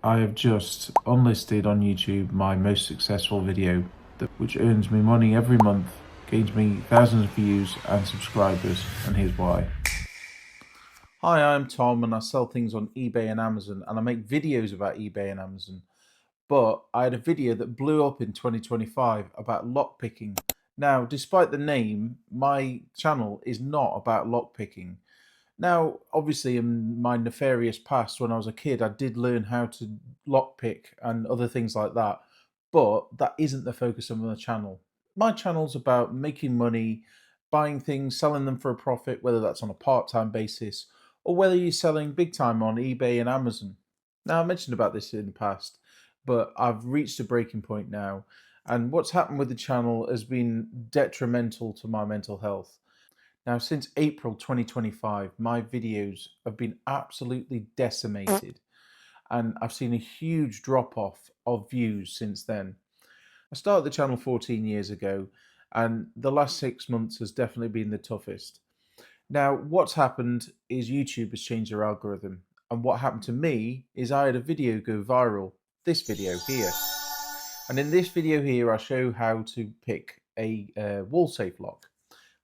I have just unlisted on YouTube my most successful video, which earns me money every month, gains me thousands of views and subscribers, and here's why. Hi, I'm Tom and I sell things on eBay and Amazon, and I make videos about eBay and Amazon. But I had a video that blew up in 2025 about lockpicking. Now, despite the name, my channel is not about lockpicking. Now, obviously, in my nefarious past, when I was a kid, I did learn how to lockpick and other things like that, but that isn't the focus of my channel. My channel's about making money, buying things, selling them for a profit, whether that's on a part-time basis or whether you're selling big time on eBay and Amazon. Now, I mentioned about this in the past, but I've reached a breaking point now, and what's happened with the channel has been detrimental to my mental health. Now, since April 2025, my videos have been absolutely decimated, and I've seen a huge drop off of views since then. I started the channel 14 years ago, and the last 6 months has definitely been the toughest. Now, what's happened is YouTube has changed their algorithm, and what happened to me is I had a video go viral, this video here. And in this video here, I show how to pick a wall safe lock.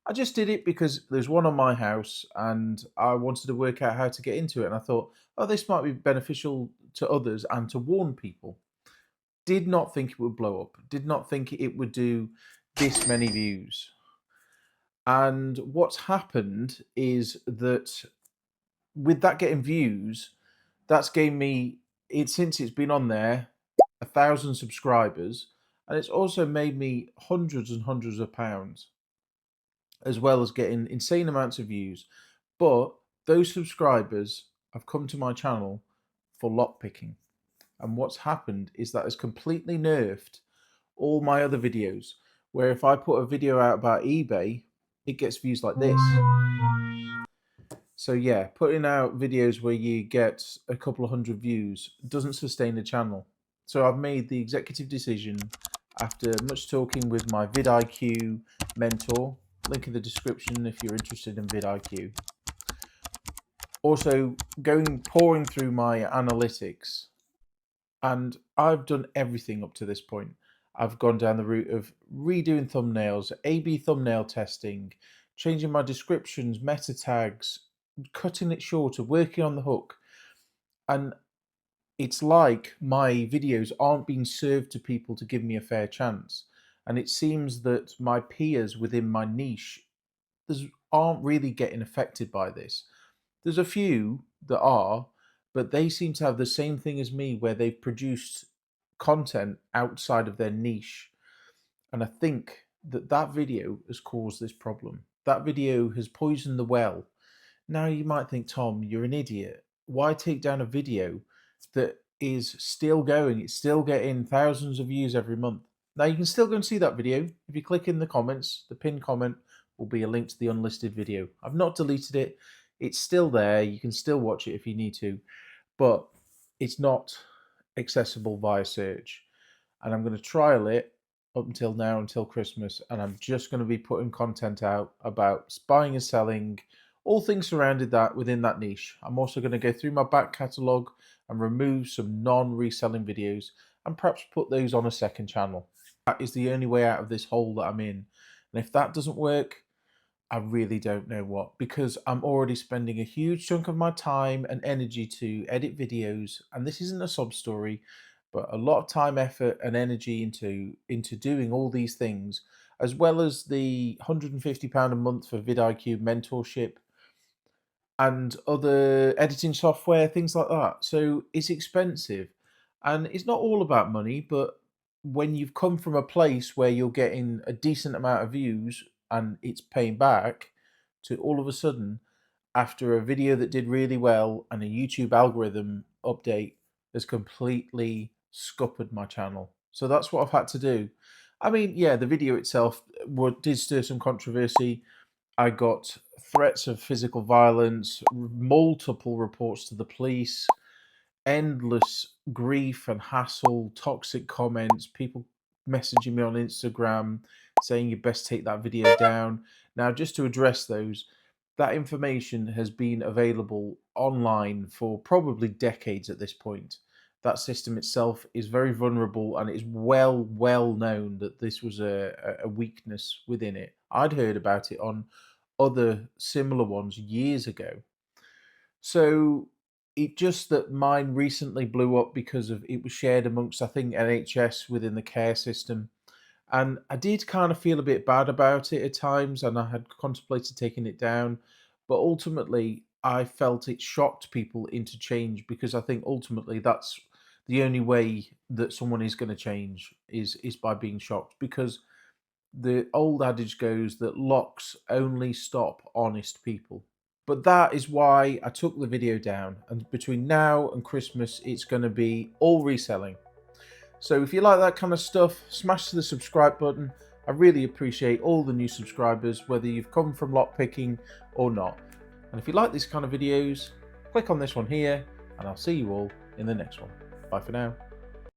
I just did it because there's one on my house and I wanted to work out how to get into it. And I thought, oh, this might be beneficial to others and to warn people. Did not think it would blow up. Did not think it would do this many views. And what's happened is that with that getting views, that's gained me, since it's been on there, 1,000 subscribers. And it's also made me hundreds and hundreds of pounds, as well as getting insane amounts of views. But those subscribers have come to my channel for lockpicking. And what's happened is that has completely nerfed all my other videos. Where if I put a video out about eBay, it gets views like this. So yeah, putting out videos where you get a couple of hundred views doesn't sustain the channel. So I've made the executive decision, after much talking with my vidIQ mentor, link in the description if you're interested in vidIQ. Also, pouring through my analytics, and I've done everything up to this point. I've gone down the route of redoing thumbnails, A/B thumbnail testing, changing my descriptions, meta tags, cutting it shorter, working on the hook. And it's like my videos aren't being served to people to give me a fair chance. And it seems that my peers within my niche aren't really getting affected by this. There's a few that are, but they seem to have the same thing as me where they've produced content outside of their niche. And I think that that video has caused this problem. That video has poisoned the well. Now you might think, Tom, you're an idiot. Why take down a video that is still going? It's still getting thousands of views every month. Now you can still go and see that video. If you click in the comments, the pinned comment will be a link to the unlisted video. I've not deleted it. It's still there. You can still watch it if you need to, but it's not accessible via search. And I'm going to trial it up until now, until Christmas, and I'm just going to be putting content out about buying and selling, all things surrounded that within that niche. I'm also going to go through my back catalogue and remove some non-reselling videos and perhaps put those on a second channel. That is the only way out of this hole that I'm in. And if that doesn't work, I really don't know what, because I'm already spending a huge chunk of my time and energy to edit videos. And this isn't a sob story, but a lot of time, effort and energy into doing all these things, as well as the £150 a month for vidIQ mentorship and other editing software, things like that. So it's expensive, and it's not all about money, but when you've come from a place where you're getting a decent amount of views and it's paying back, to all of a sudden, after a video that did really well and a YouTube algorithm update, has completely scuppered my channel. So that's what I've had to do. I mean, yeah, the video itself did stir some controversy. I got threats of physical violence, multiple reports to the police, endless grief and hassle, toxic comments, people messaging me on Instagram saying you best take that video down. Now, just to address those, that information has been available online for probably decades at this point. that system itself is very vulnerable, and it's well known that this was a weakness within it. I'd heard about it on other similar ones years ago. So it just that mine recently blew up because of it was shared amongst, I think, NHS within the care system. And I did kind of feel a bit bad about it at times, and I had contemplated taking it down. But ultimately, I felt it shocked people into change, because I think ultimately that's the only way that someone is going to change is by being shocked. Because the old adage goes that locks only stop honest people. But that is why I took the video down, and between now and Christmas, it's going to be all reselling. So if you like that kind of stuff, smash the subscribe button. I really appreciate all the new subscribers, whether you've come from lockpicking or not. And if you like these kind of videos, click on this one here, and I'll see you all in the next one. Bye for now.